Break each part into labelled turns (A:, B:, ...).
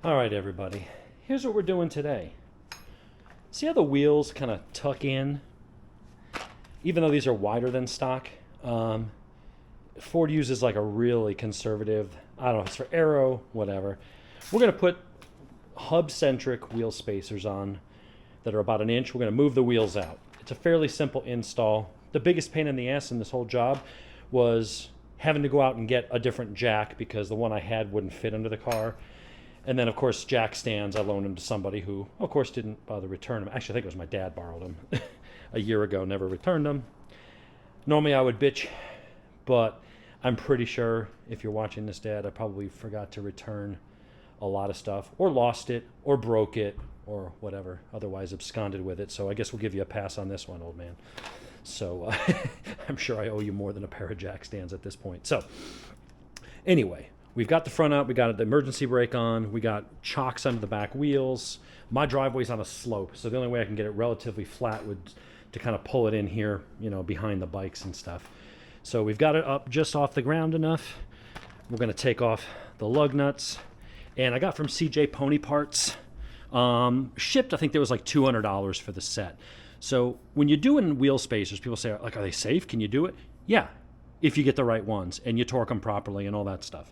A: All right, everybody. Here's what we're doing today. See how the wheels kind of tuck in? Even though these are wider than stock, Ford uses like a really conservative, I don't know if it's for aero, whatever. We're going to put hub-centric wheel spacers on that are about an inch. We're going to move the wheels out. It's a fairly simple install. The biggest pain in the ass in this whole job was having to go out and get a different jack because the one I had wouldn't fit under the car. And then, of course, jack stands, I loaned them to somebody who, of course, didn't bother return them. Actually, I think it was my dad borrowed them a year ago, never returned them. Normally, I would bitch, but I'm pretty sure if you're watching this, Dad, I probably forgot to return a lot of stuff, or lost it, or broke it, or whatever, otherwise absconded with it. So I guess we'll give you a pass on this one, old man. So I'm sure I owe you more than a pair of jack stands at this point. So anyway, we've got the front up, we got the emergency brake on, we got chocks under the back wheels. My driveway's on a slope, so the only way I can get it relatively flat would to kind of pull it in here, you know, behind the bikes and stuff. So we've got it up just off the ground enough. We're going to take off the lug nuts, and I got from CJ Pony Parts. Shipped, I think there was like $200 for the set. So when you're doing wheel spacers, people say, like, are they safe? Can you do it? Yeah, if you get the right ones and you torque them properly and all that stuff.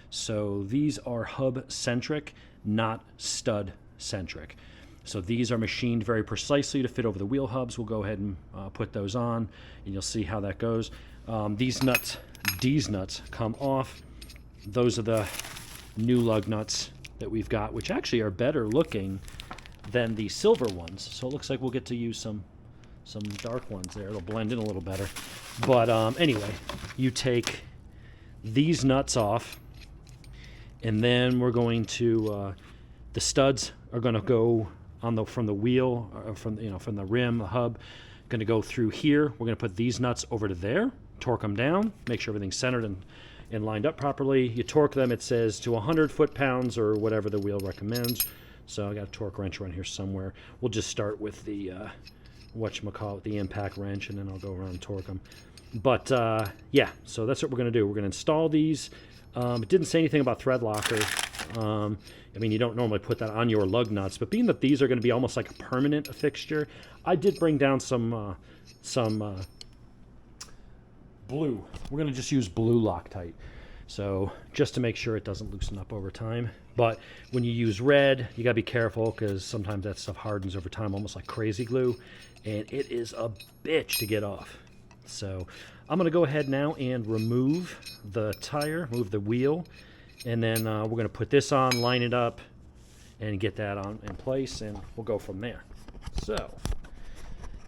A: So these are hub-centric, not stud-centric. So these are machined very precisely to fit over the wheel hubs. We'll go ahead and put those on, and you'll see how that goes. These nuts come off. Those are the new lug nuts that we've got, which actually are better looking than the silver ones. So it looks like we'll get to use some dark ones there. It'll blend in a little better. But anyway, you take these nuts off, and then we're going to the studs are going to go on from the wheel, from the rim, the hub. Going to go through here. We're going to put these nuts over to there, torque them down, make sure everything's centered and lined up properly. You torque them, it says, to 100 foot-pounds or whatever the wheel recommends. So I got a torque wrench around here somewhere. We'll just start with the whatchamacallit, the impact wrench, and then I'll go around and torque them. But yeah, so that's what we're going to do. We're going to install these. It didn't say anything about thread locker. I mean, you don't normally put that on your lug nuts, but being that these are going to be almost like a permanent fixture, I did bring down some blue. We're going to just use blue Loctite. So just to make sure it doesn't loosen up over time. But when you use red, you got to be careful because sometimes that stuff hardens over time almost like crazy glue, and it is a bitch to get off. So I'm going to go ahead now and remove the tire, move the wheel, and then we're going to put this on, line it up, and get that on in place, and we'll go from there. So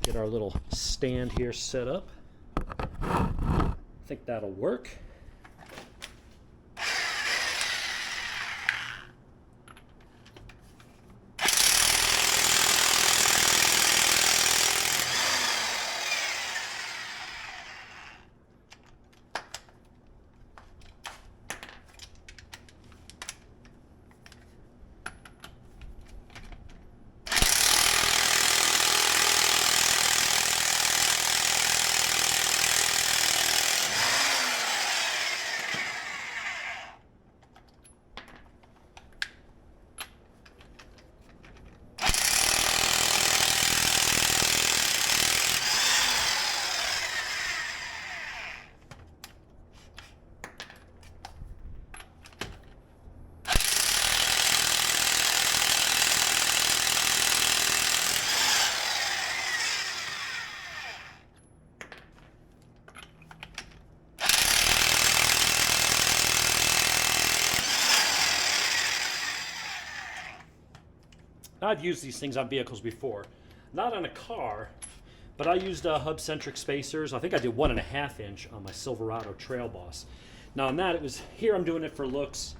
A: get our little stand here set up. I think that'll work. I've used these things on vehicles before. Not on a car, but I used hub-centric spacers. I think I did 1.5 inch on my Silverado Trail Boss. Now on that, it was, here I'm doing it for looks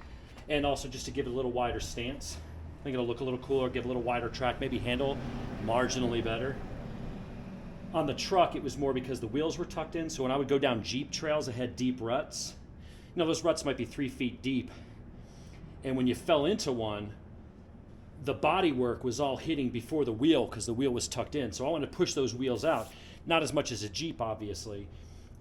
A: and also just to give it a little wider stance. I think it'll look a little cooler, give a little wider track, maybe handle marginally better. On the truck, it was more because the wheels were tucked in, so when I would go down Jeep trails that had deep ruts, you know, those ruts might be 3 feet deep, and when you fell into one, the body work was all hitting before the wheel because the wheel was tucked in. So I wanted to push those wheels out, not as much as a Jeep, obviously.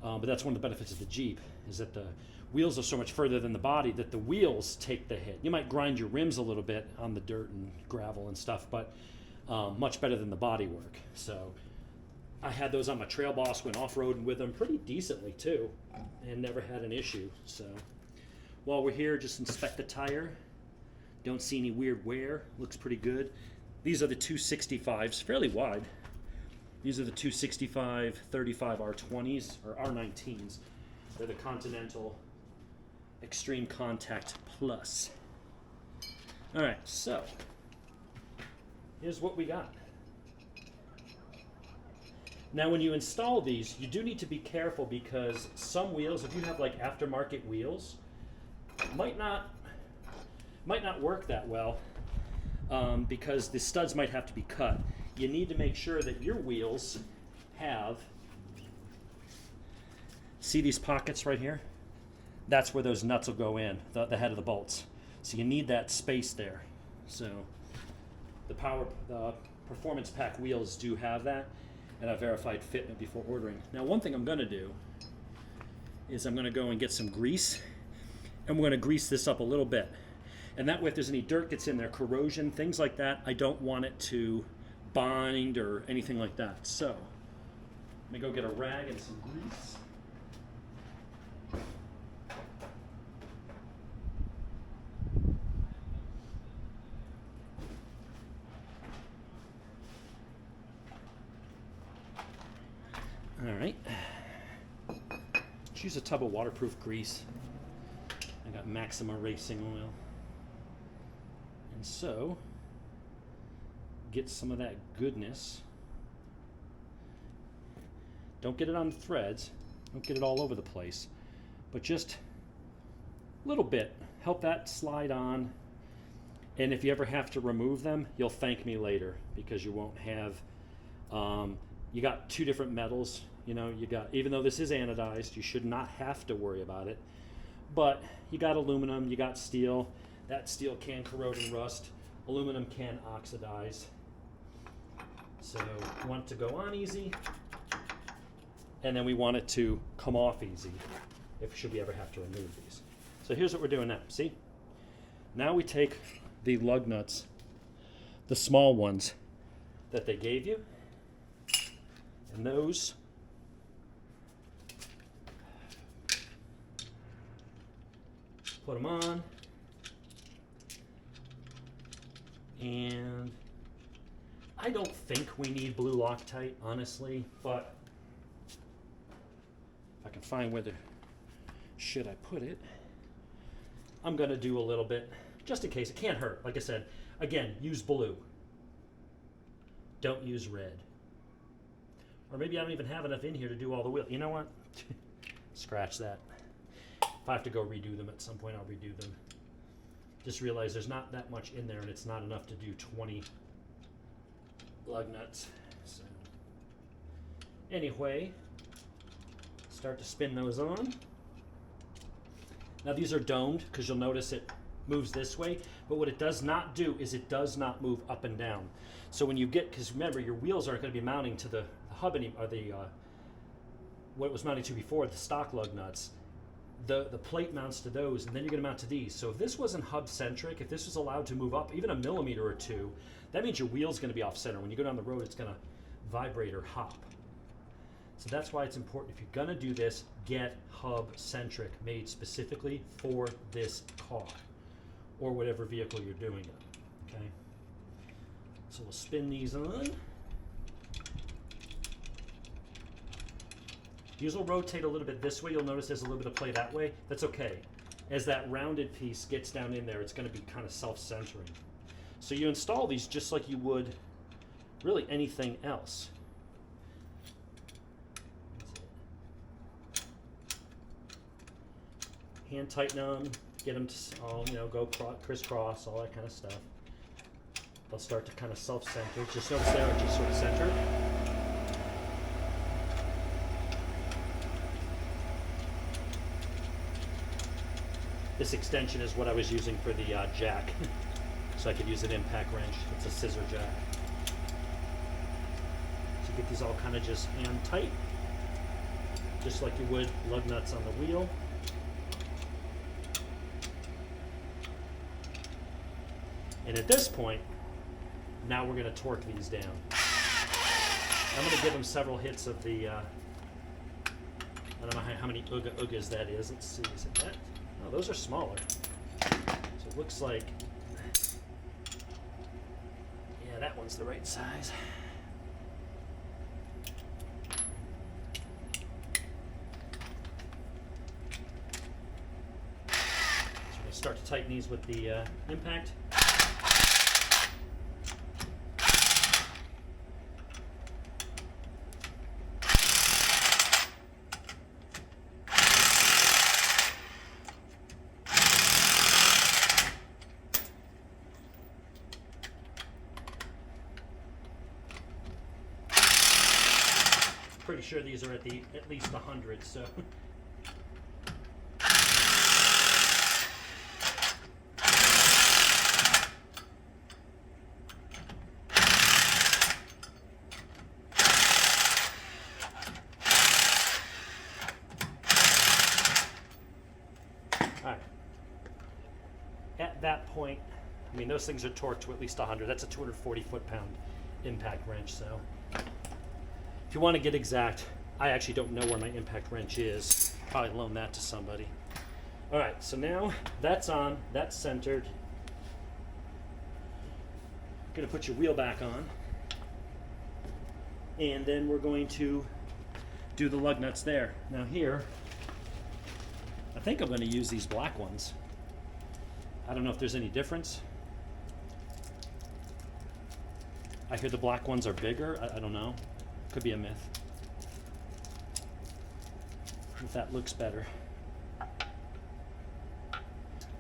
A: But that's one of the benefits of the Jeep, is that the wheels are so much further than the body that the wheels take the hit. You might grind your rims a little bit on the dirt and gravel and stuff, but much better than the body work. So I had those on my Trail Boss, went off-roading with them pretty decently too, and never had an issue. So while we're here, just inspect the tire. Don't see any weird wear, looks pretty good. These are the 265s, fairly wide. These are the 265 35 R20s, or R19s. They're the Continental Extreme Contact Plus. All right, so here's what we got. Now when you install these, you do need to be careful, because some wheels, if you have like aftermarket wheels, might not work that well, because the studs might have to be cut. You need to make sure that your wheels have, see these pockets right here? That's where those nuts will go in, the head of the bolts. So you need that space there. So the Performance Pack wheels do have that, and I verified fitment before ordering. Now one thing I'm gonna do is I'm gonna go and get some grease, and we're gonna grease this up a little bit. And that way, if there's any dirt that's in there, corrosion, things like that, I don't want it to bind or anything like that. So let me go get a rag and some grease. All right. Let's use a tub of waterproof grease. I got Maxima Racing Oil. And so, get some of that goodness. Don't get it on the threads. Don't get it all over the place. But just a little bit. Help that slide on. And if you ever have to remove them, you'll thank me later, because you won't have, you got two different metals. You know, you got, even though this is anodized, you should not have to worry about it. But you got aluminum, you got steel. That steel can corrode and rust. Aluminum can oxidize. So we want it to go on easy, and then we want it to come off easy should we ever have to remove these. So here's what we're doing now. See? Now we take the lug nuts, the small ones that they gave you, and those put them on. And I don't think we need blue Loctite, honestly, but if I can find where the should I put it, I'm gonna do a little bit, just in case. It can't hurt. Like I said, again, use blue. Don't use red. Or maybe I don't even have enough in here to do all the wheel. You know what? Scratch that. If I have to go redo them at some point, I'll redo them. Just realize there's not that much in there, and it's not enough to do 20 lug nuts. So anyway, start to spin those on. Now these are domed, because you'll notice it moves this way, but what it does not do is it does not move up and down. So when you get, because remember, your wheels aren't going to be mounting to the hub or the what it was mounting to before, the stock lug nuts. The plate mounts to those, and then you're going to mount to these. So if this wasn't hub-centric, if this was allowed to move up even a millimeter or two, that means your wheel's going to be off-center. When you go down the road, it's going to vibrate or hop. So that's why it's important, if you're going to do this, get hub-centric, made specifically for this car or whatever vehicle you're doing it. Okay? So we'll spin these on. These will rotate a little bit this way. You'll notice there's a little bit of play that way. That's okay. As that rounded piece gets down in there, it's going to be kind of self-centering. So you install these just like you would really anything else. Hand tighten them, get them to all, go crisscross, all that kind of stuff. They'll start to kind of self-center. Just notice they are just sort of centered. This extension is what I was using for the jack, so I could use an impact wrench. It's a scissor jack. So get these all kind of just hand tight. just like you would lug nuts on the wheel. And at this point, now we're going to torque these down. I'm going to give them several hits of the, I don't know how many oogas that is. Let's see, is it that? Oh, those are smaller. So it looks like, yeah, that one's the right size. So we're going to start to tighten these with the impact. Pretty sure these are at least 100, so. All right. At that point, I mean, those things are torqued to at least 100. That's a 240 foot-pound impact wrench, so. If you want to get exact, I actually don't know where my impact wrench is. Probably loan that to somebody. All right, so now that's on, that's centered. Gonna put your wheel back on. And then we're going to do the lug nuts there. Now here, I think I'm gonna use these black ones. I don't know if there's any difference. I hear the black ones are bigger, I don't know. Could be a myth. If that looks better.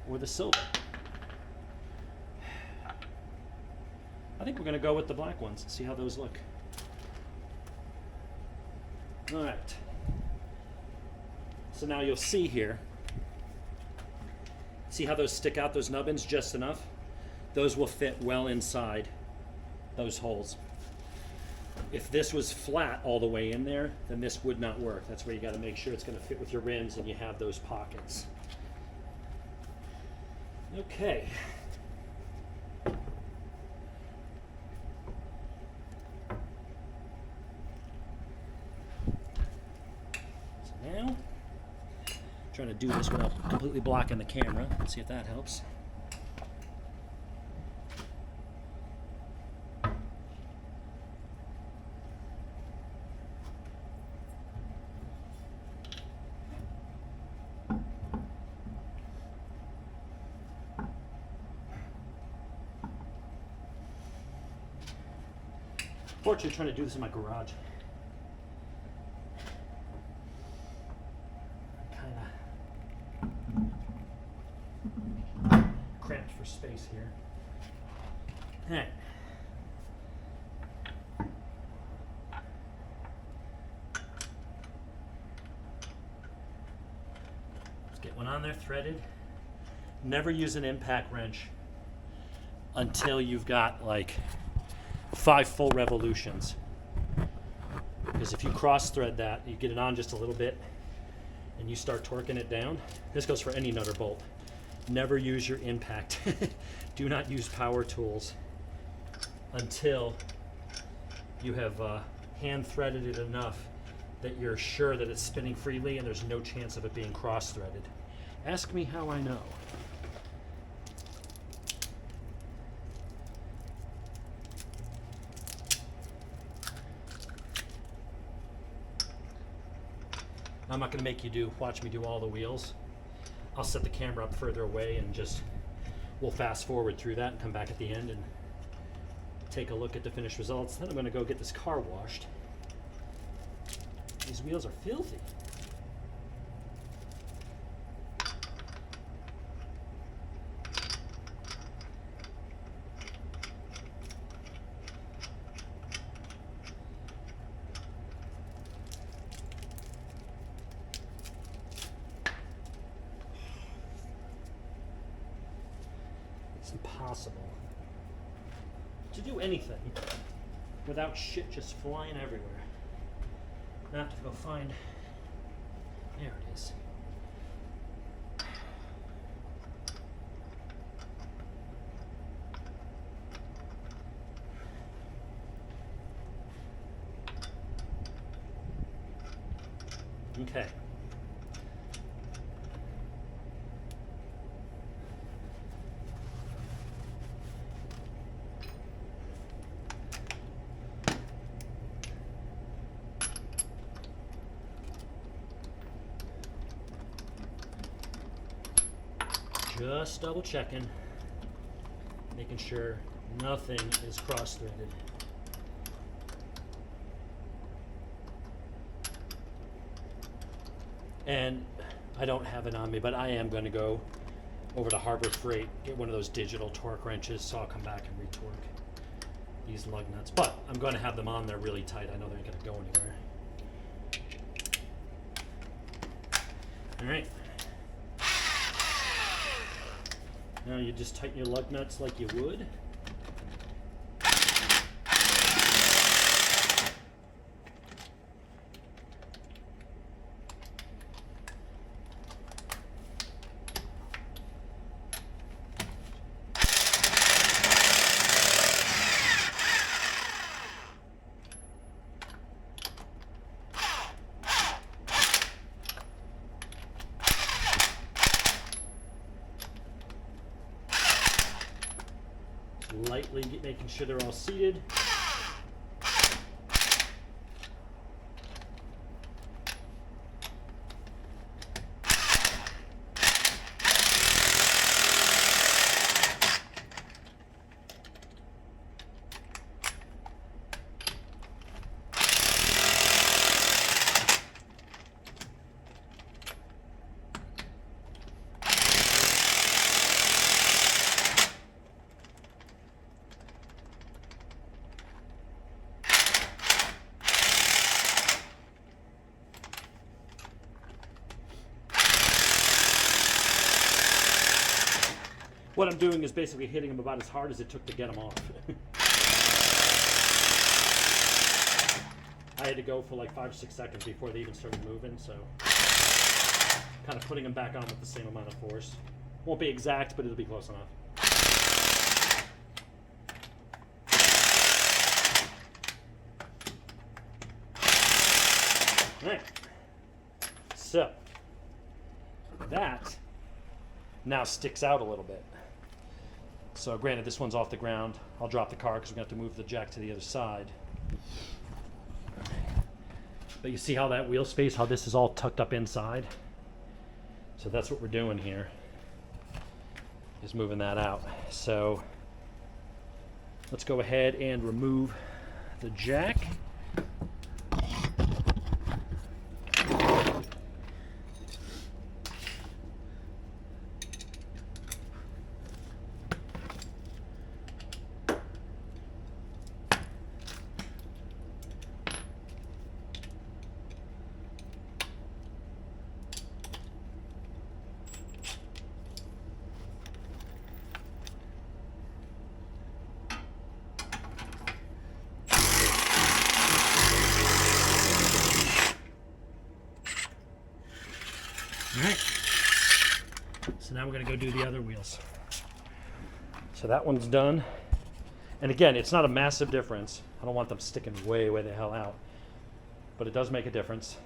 A: Or the silver. I think we're going to go with the black ones and see how those look. All right. So now you'll see here. See how those stick out, those nubbins just enough? Those will fit well inside those holes. If this was flat all the way in there, then this would not work. That's where you got to make sure it's going to fit with your rims and you have those pockets. Okay. So now, trying to do this without completely blocking the camera. Let's see if that helps. Fortunately, trying to do this in my garage. Kind of cramped for space here. All right. Let's get one on there, threaded. Never use an impact wrench until you've got like 5 full revolutions, because if you cross thread that, you get it on just a little bit and you start torquing it down. This goes for any nut or bolt. Never use your impact. Do not use power tools until you have hand threaded it enough that you're sure that it's spinning freely and there's no chance of it being cross threaded. Ask me how I know. I'm not going to make you watch me do all the wheels. I'll set the camera up further away and we'll fast forward through that and come back at the end and take a look at the finished results. Then I'm going to go get this car washed. These wheels are filthy. Impossible to do anything without shit just flying everywhere. I have to go find There it is. Okay. Just double checking, making sure nothing is cross-threaded. And I don't have it on me, but I am going to go over to Harbor Freight, get one of those digital torque wrenches, so I'll come back and retorque these lug nuts. But I'm going to have them on there really tight. I know they're going to go anywhere. All right. Now you just tighten your lug nuts like you would. Lightly making sure they're all seated. What I'm doing is basically hitting them about as hard as it took to get them off. I had to go for like 5 or 6 seconds before they even started moving, so kind of putting them back on with the same amount of force. Won't be exact, but it'll be close enough. All right. So that now sticks out a little bit. So granted, this one's off the ground. I'll drop the car because we're going to have to move the jack to the other side. But you see how that wheel space, how this is all tucked up inside? So that's what we're doing here, is moving that out. So let's go ahead and remove the jack. Alright, so now we're going to go do the other wheels. So that one's done. And again, it's not a massive difference. I don't want them sticking way the hell out. But it does make a difference.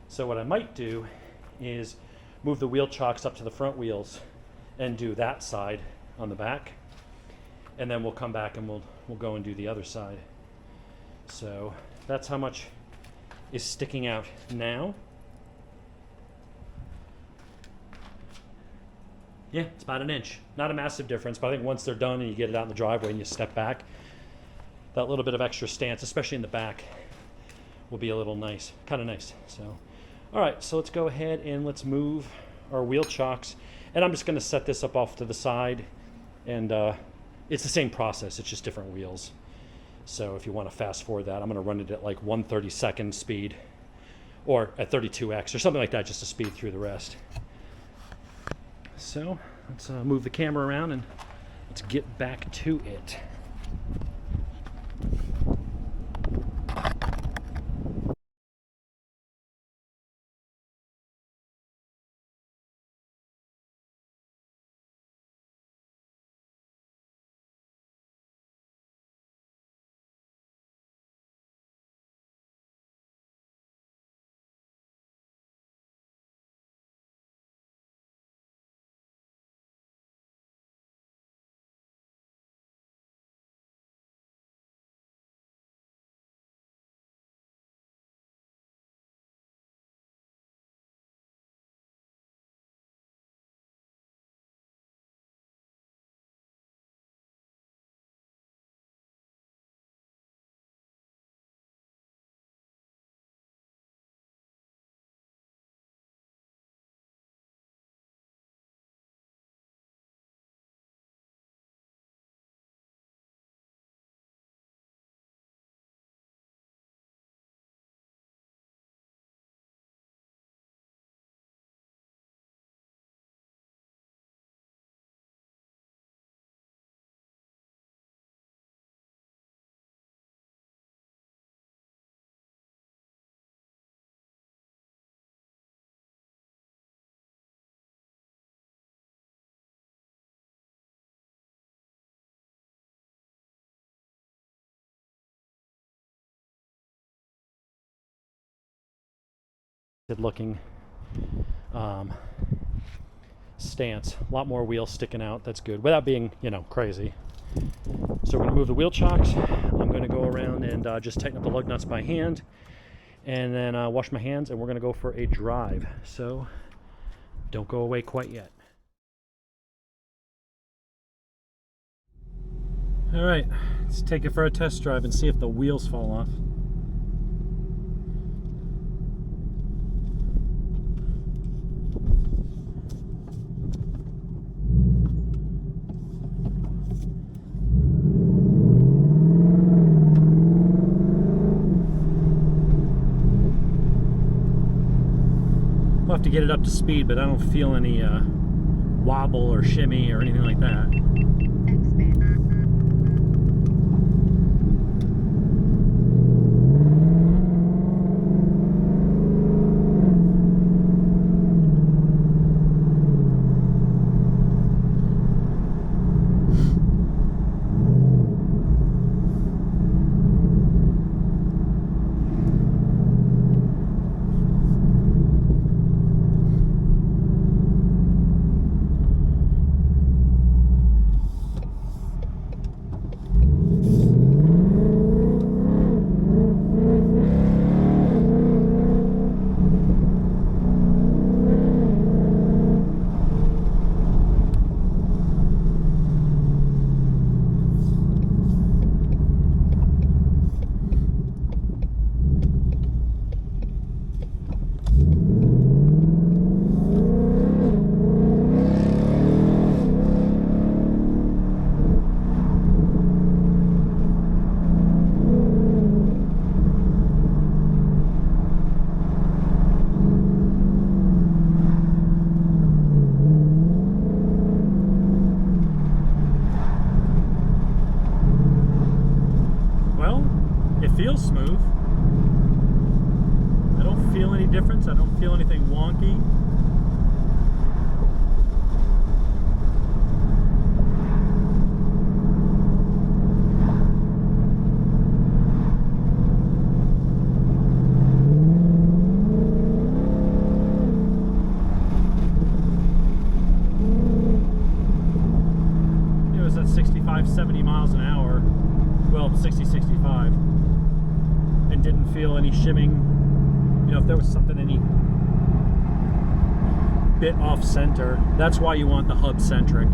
A: So what I might do is move the wheel chocks up to the front wheels and do that side on the back. And then we'll come back and we'll go and do the other side. So that's how much is sticking out now. Yeah, it's about an inch. Not a massive difference, but I think once they're done and you get it out in the driveway and you step back, that little bit of extra stance, especially in the back, will be a little nice, kind of nice. So, all right, so let's go ahead and let's move our wheel chocks. And I'm just going to set this up off to the side. And it's the same process, it's just different wheels. So if you want to fast forward that, I'm going to run it at like 1/32 speed or at 32x or something like that, just to speed through the rest. So let's move the camera around and let's get back to it. looking stance. A lot more wheels sticking out. That's good without being, you know, crazy. So we're going to move the wheel chocks. I'm going to go around and just tighten up the lug nuts by hand, and then wash my hands, and we're going to go for a drive. So don't go away quite yet. All right, let's take it for a test drive and see if the wheels fall off. We'll have to get it up to speed, but I don't feel any wobble or shimmy or anything like that. Feels smooth. I don't feel any difference. I don't feel anything wonky. It was at 65, 70 miles an hour. Well, 60, 65. And didn't feel any shimming. You know, if there was something any bit off center, that's why you want the hub-centric.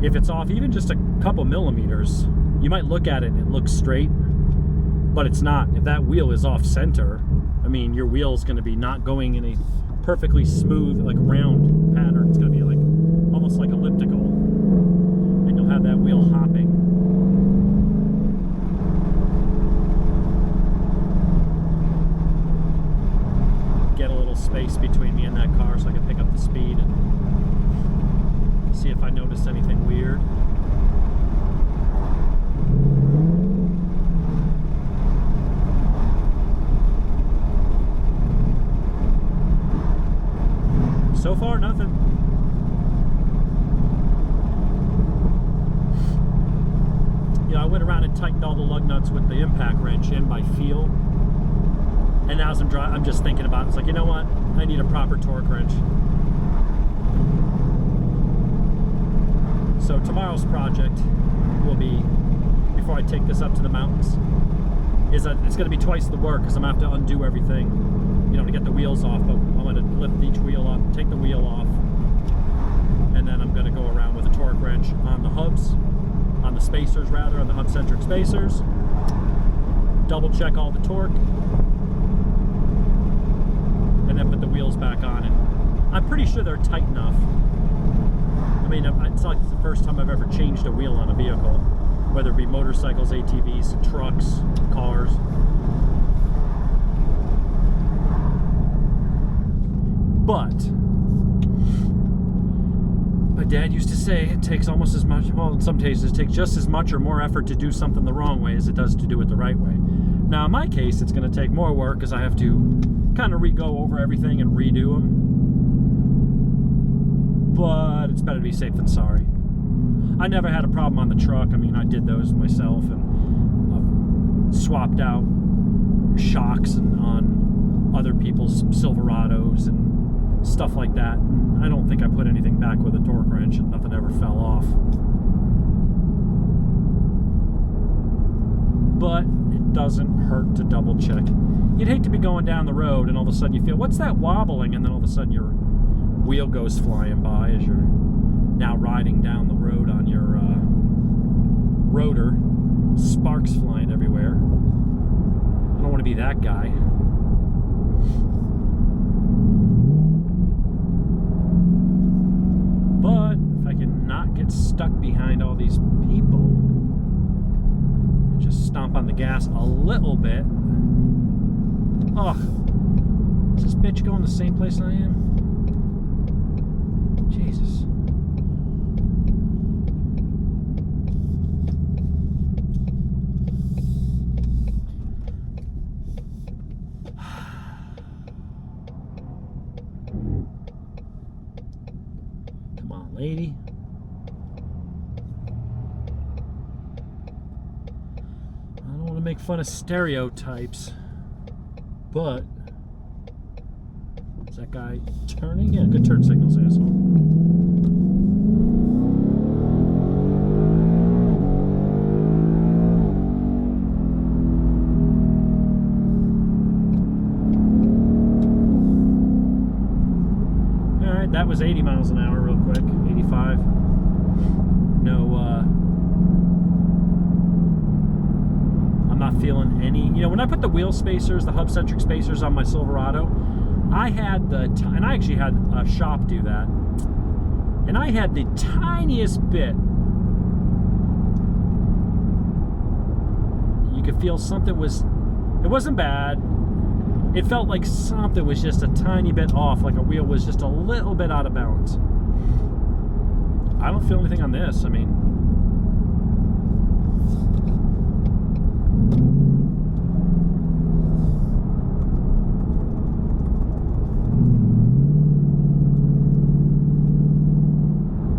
A: If it's off even just a couple millimeters, you might look at it and it looks straight, but it's not. If that wheel is off center, I mean, your wheel is going to be not going in a perfectly smooth, like round pattern. It's going to be like almost like elliptical, and you'll have that wheel hopping. Get a little space between me and that car so I can pick up the speed and see if I noticed anything weird. So far, nothing. You know, I went around and tightened all the lug nuts with the impact wrench in by feel. And now as I'm driving, I'm just thinking about it. It's like, you know what? I need a proper torque wrench. So tomorrow's project will be, before I take this up to the mountains, is that it's going to be twice the work because I'm going to have to undo everything, you know, to get the wheels off. But I'm going to lift each wheel up, take the wheel off, and then I'm going to go around with a torque wrench on the hubs, on the spacers rather, on the hub-centric spacers, double check all the torque, and then put the wheels back on. And I'm pretty sure they're tight enough. I mean, it's like the first time I've ever changed a wheel on a vehicle, whether it be motorcycles, ATVs, trucks, cars. But my dad used to say it takes almost as much, well, in some cases it takes just as much or more effort to do something the wrong way as it does to do it the right way. Now in my case, it's going to take more work because I have to kind of re-go over everything and redo them. But it's better to be safe than sorry. I never had a problem on the truck. I mean, I did those myself and swapped out shocks and on other people's Silverados and stuff like that. And I don't think I put anything back with a torque wrench, and nothing ever fell off. But it doesn't hurt to double check. You'd hate to be going down the road and all of a sudden you feel, what's that wobbling? And then all of a sudden your wheel goes flying by as you're now riding down the road on your rotor. Sparks flying everywhere. I don't want to be that guy. But if I can not get stuck behind all these people, just stomp on the gas a little bit. Oh, is this bitch going the same place I am? Jesus. Come on, lady. Make fun of stereotypes, but is that guy turning? Yeah, good turn signals, asshole. All right, that was 80 miles an hour real quick, 85. Not feeling any, you know, when I put the wheel spacers, the hub-centric spacers on my Silverado, I had and I actually had a shop do that, and I had the tiniest bit. You could feel something was, it wasn't bad, it felt like something was just a tiny bit off, like a wheel was just a little bit out of balance. I don't feel anything on this. I mean,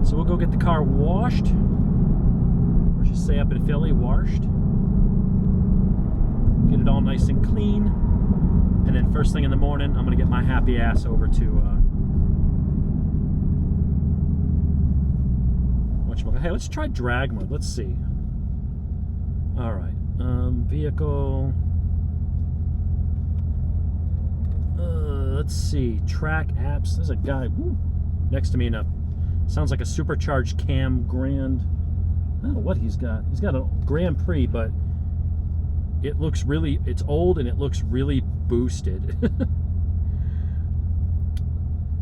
A: so we'll go get the car washed, or just say up in Philly, washed. Get it all nice and clean, and then first thing in the morning, I'm gonna get my happy ass over to hey, let's try drag mode. Let's see. All right, vehicle. Let's see, track apps. There's a guy next to me in a, sounds like a supercharged Cam Grand. I don't know what he's got. He's got a Grand Prix, but it looks really, it's old and it looks really boosted.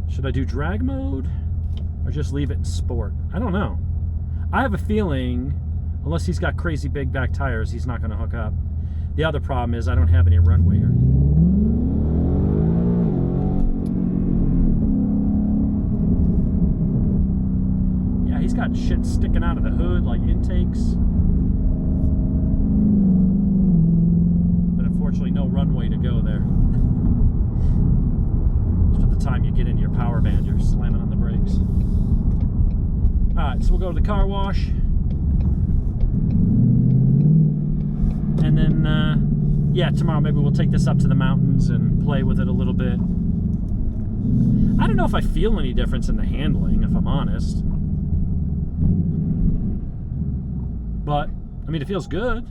A: Should I do drag mode or just leave it in sport? I don't know. I have a feeling, unless he's got crazy big back tires, he's not going to hook up. The other problem is I don't have any runway here. Yeah, he's got shit sticking out of the hood like intakes. But unfortunately no runway to go there. Just at the time you get into your power band, you're slamming on the brakes. Alright, so we'll go to the car wash. And then, yeah, tomorrow maybe we'll take this up to the mountains and play with it a little bit. I don't know if I feel any difference in the handling, if I'm honest. But, I mean, it feels good.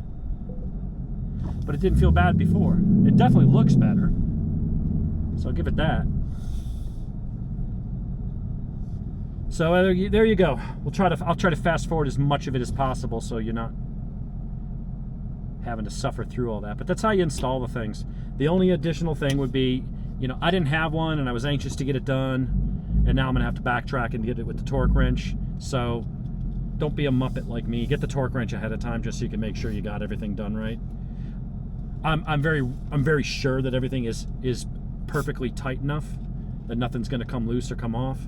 A: But it didn't feel bad before. It definitely looks better. So I'll give it that. So there you go. I'll try to fast forward as much of it as possible so you're not having to suffer through all that. But that's how you install the things. The only additional thing would be, you know, I didn't have one and I was anxious to get it done, and now I'm gonna have to backtrack and get it with the torque wrench. So don't be a muppet like me. Get the torque wrench ahead of time just so you can make sure you got everything done right. I'm very sure that everything is perfectly tight enough that nothing's gonna come loose or come off.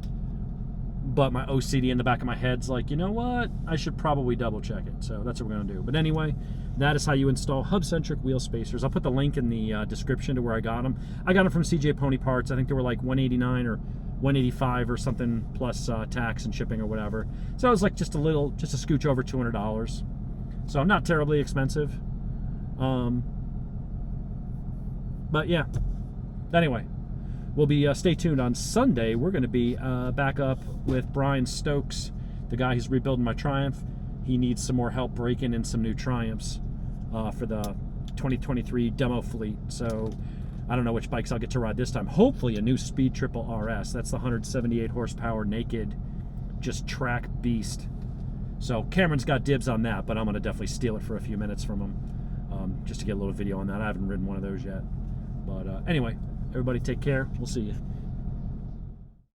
A: But my OCD in the back of my head's like, you know what? I should probably double check it. So that's what we're gonna do. But anyway, that is how you install hub-centric wheel spacers. I'll put the link in the description to where I got them. I got them from CJ Pony Parts. I think they were like $189 or $185 or something plus tax and shipping or whatever. So it was like just a scooch over $200. So not terribly expensive. But yeah, anyway, we'll be, stay tuned. On Sunday, we're going to be back up with Brian Stokes, the guy who's rebuilding my Triumph. He needs some more help breaking in some new Triumphs for the 2023 demo fleet. So I don't know which bikes I'll get to ride this time. Hopefully a new Speed Triple RS. That's the 178 horsepower naked, just track beast. So Cameron's got dibs on that, but I'm going to definitely steal it for a few minutes from him, just to get a little video on that. I haven't ridden one of those yet. But anyway, everybody take care. We'll see you.